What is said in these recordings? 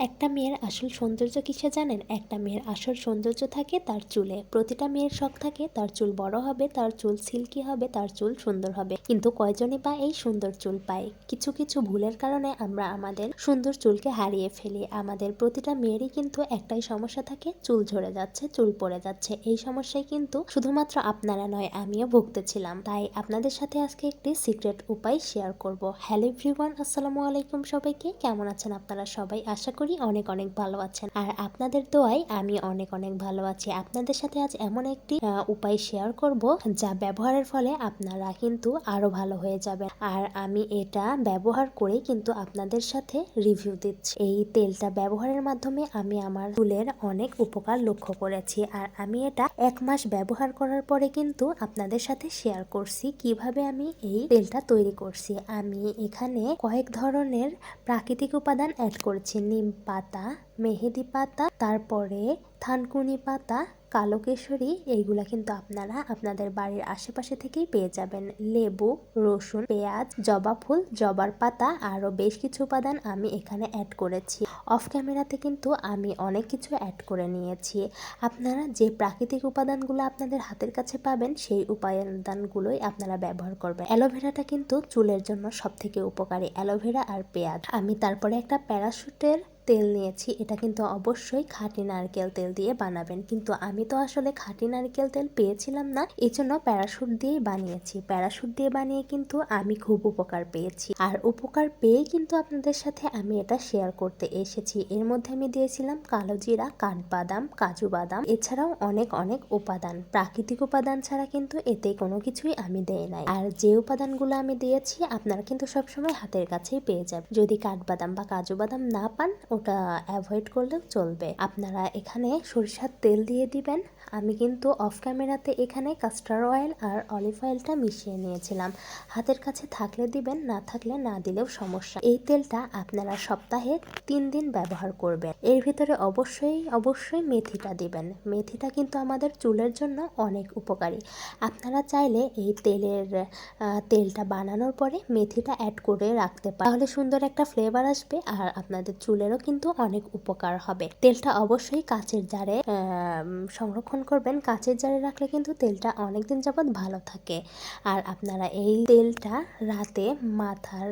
একটা মেয়ের আসল সৌন্দর্য কিসে জানেন? একটা মেয়ের আসল সৌন্দর্য থাকে তার চুলে। প্রতিটা মেয়ের শখ থাকে তার চুল বড় হবে, তার চুল সিল্কি হবে, তার চুল সুন্দর হবে। কিন্তু কয়জনই বা এই সুন্দর চুল পায়? কিছু কিছু ভুলের কারণে আমরা আমাদের সুন্দর চুলকে হারিয়ে ফেলি। আমাদের প্রতিটা মেয়েরই কিন্তু একটাই সমস্যা থাকে, চুল ঝরে যাচ্ছে, চুল পড়ে যাচ্ছে। এই সমস্যায় কিন্তু শুধুমাত্র আপনারা নয়, আমিও ভুগতেছিলাম। তাই আপনাদের সাথে আজকে একটি সিক্রেট উপায় শেয়ার করব। হ্যালো এভরিওয়ান, আসসালামু আলাইকুম সবাইকে। কেমন আছেন আপনারা সবাই? আশা করি অনেক অনেক ভালো আছেন। আর আপনাদের দোয়ায় আমি অনেক অনেক ভালো আছি। আপনাদের সাথে আজ এমন একটি উপায় শেয়ার করব যা ব্যবহারের ফলে আপনারা কিন্তু আরো ভালো হয়ে যাবেন। আর আমি এটা ব্যবহার করে কিন্তু আপনাদের সাথে রিভিউ দিচ্ছি। এই তেলটা ব্যবহারের মাধ্যমে আমি আমার চুলের অনেক উপকার লক্ষ্য করেছি। আর আমি এটা 1 মাস ব্যবহার করার পরে কিন্তু আপনাদের সাথে শেয়ার করছি কিভাবে আমি এই তেলটা তৈরি করছি। আমি এখানে কয়েক ধরনের প্রাকৃতিক উপাদান অ্যাড করেছি। নিম পাতা, মেহেদি পাতা, তারপরে থানকুনি পাতা, কালো কেশরী। এইগুলা কিন্তু আপনারা আপনাদের বাড়ির আশেপাশে থেকেই পেয়ে যাবেন। লেবু, রসুন, পেঁয়াজ, জবা ফুল, জবার পাতা, আরো বেশ কিছু উপাদান আমি এখানে অ্যাড করেছি। অফ ক্যামেরাতে কিন্তু আমি অনেক কিছু অ্যাড করে নিয়েছি। আপনারা যে প্রাকৃতিক উপাদানগুলো আপনাদের হাতের কাছে পাবেন সেই উপাদানগুলোই আপনারা ব্যবহার করবেন। অ্যালোভেরাটা কিন্তু চুলের জন্য সবথেকে উপকারী, অ্যালোভেরা আর পেঁয়াজ। আমি তারপরে একটা প্যারাশুটের তেল নিয়েছি। এটা কিন্তু অবশ্যই খাঁটি নারকেল তেল দিয়ে বানাবেন। কিন্তু আমি তো আসলে খাঁটি নারকেল তেল পেয়েছিলাম না, এই জন্য প্যারাশুট দিয়েই বানিয়েছি। প্যারাশুট দিয়ে বানিয়ে কিন্তু আমি খুব উপকার পেয়েছি। আর উপকার পেয়ে কিন্তু আপনাদের সাথে আমি এটা শেয়ার করতে এসেছি। এর মধ্যে আমি দিয়েছিলাম কালো জিরা, কাঠবাদাম, কাজু বাদাম, এছাড়াও অনেক অনেক উপাদান। প্রাকৃতিক উপাদান ছাড়া কিন্তু এতে কোনো কিছুই আমি দেই নাই। আর যে উপাদানগুলো আমি দিয়েছি আপনারা কিন্তু সবসময় হাতের কাছেই পেয়ে যাবেন। যদি কাঠবাদাম বা কাজু বাদাম না পান, ওটা অ্যাভয়েড করলেও চলবে। আপনারা এখানে সরিষার তেল দিয়ে দিবেন। আমি কিন্তু অফ ক্যামেরাতে এখানে কাস্টার অয়েল আর অলিভ অয়েলটা মিশিয়ে নিয়েছিলাম। হাতের কাছে থাকলে দিবেন, না থাকলে না দিলেও সমস্যা। এই তেলটা আপনারা সপ্তাহে 3 দিন ব্যবহার করবেন। এর ভিতরে অবশ্যই অবশ্যই মেথিটা দিবেন। মেথিটা কিন্তু আমাদের চুলের জন্য অনেক উপকারী। আপনারা চাইলে এই তেলটা বানানোর পরে মেথিটা অ্যাড করে রাখতে পারেন, তাহলে সুন্দর একটা ফ্লেভার আসবে আর আপনাদের চুলেরও কিন্তু অনেক উপকার হবে। তেলটা অবশ্যই কাচের জারে সংরক্ষণ করবেন। কাচের জারে রাখলে কিন্তু তেলটা অনেকদিন যাবত ভালো থাকে। আর আপনারা এই তেলটা রাতে মাথার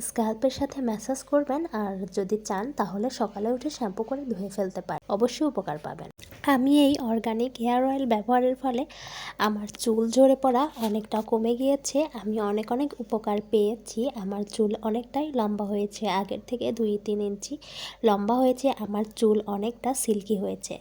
স্ক্যাল্পের সাথে ম্যাসাজ করবেন। আর যদি চান তাহলে সকালে উঠে শ্যাম্পু করে ধুয়ে ফেলতে পারেন, অবশ্যই উপকার পাবেন। আমি এই অর্গানিক হেয়ার অয়েল ব্যবহারের ফলে আমার চুল ঝরে পড়া অনেকটা কমে গিয়েছে। আমি অনেক অনেক উপকার পেয়েছি। আমার চুল অনেকটাই লম্বা হয়েছে, আগের থেকে 2-3 ইঞ্চি লম্বা হয়েছে। আমার চুল অনেকটা সিল্কি হয়েছে।